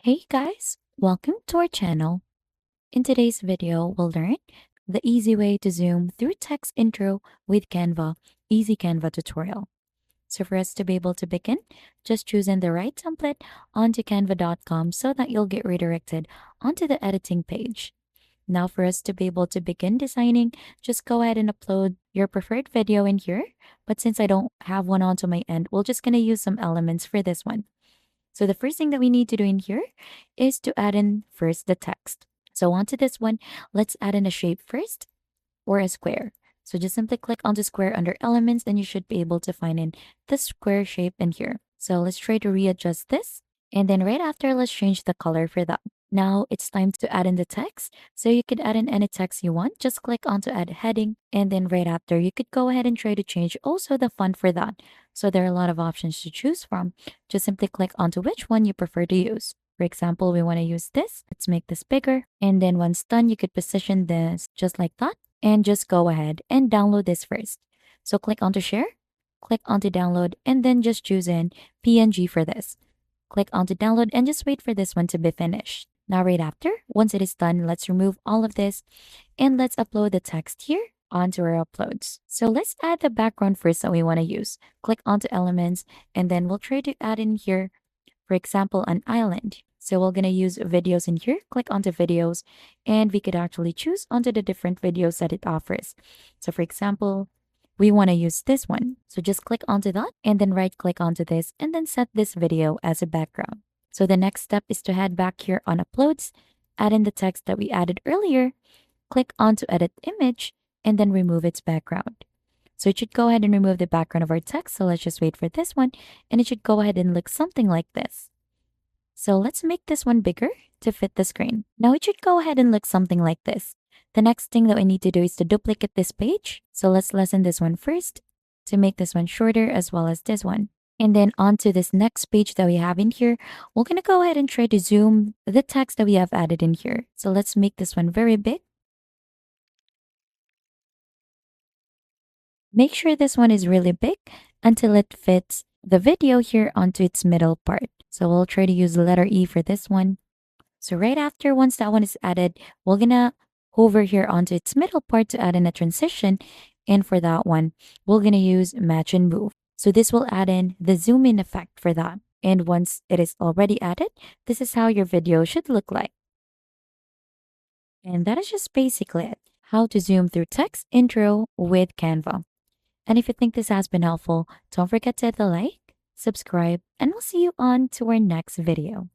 Hey guys, welcome to our channel. In today's video, we'll learn the easy way to zoom through text intro with Canva, easy Canva tutorial. So for us to be able to begin, just choosing the right template onto canva.com so that you'll get redirected onto the editing page. Now for us to be able to begin designing, just go ahead and upload your preferred video in here. But since I don't have one onto my end, we're just going to use some elements for this one. So the first thing that we need to do in here is to add in first the text. So onto this one, let's add in a shape first or a square. So just simply click on the square under elements and you should be able to find in the square shape in here. So let's try to readjust this. And then right after, let's change the color for that. Now it's time to add in the text. So you could add in any text you want. Just click on to add heading. And then right after, you could go ahead and try to change also the font for that. So there are a lot of options to choose from. Just simply click onto which one you prefer to use. For example, we want to use this. Let's make this bigger. And then once done, you could position this just like that. And just go ahead and download this first. So click onto share, click onto download, and then just choose in PNG for this. Click onto download and just wait for this one to be finished. Now right after, once it is done, let's remove all of this and let's upload the text here onto our uploads. So let's add the background first that we want to use. Click onto elements and then we'll try to add in here, for example, an island. So we're going to use videos in here. Click onto videos and we could actually choose onto the different videos that it offers. So for example, we want to use this one. So just click onto that and then right click onto this and then set this video as a background. So the next step is to head back here on uploads, add in the text that we added earlier, click onto edit image and then remove its background. So it should go ahead and remove the background of our text. So let's just wait for this one and it should go ahead and look something like this. So let's make this one bigger to fit the screen. Now it should go ahead and look something like this. The next thing that we need to do is to duplicate this page. So let's lessen this one first to make this one shorter as well as this one. And then onto this next page that we have in here, we're going to go ahead and try to zoom the text that we have added in here. So let's make this one very big. Make sure this one is really big until it fits the video here onto its middle part. So we'll try to use the letter E for this one. So right after, once that one is added, we're gonna hover here onto its middle part to add in a transition. And for that one, we're gonna use match and move. So this will add in the zoom in effect for that. And once it is already added, this is how your video should look like. And that is just basically it. How to zoom through text intro with Canva. And if you think this has been helpful, don't forget to hit the like, subscribe, and we'll see you on to our next video.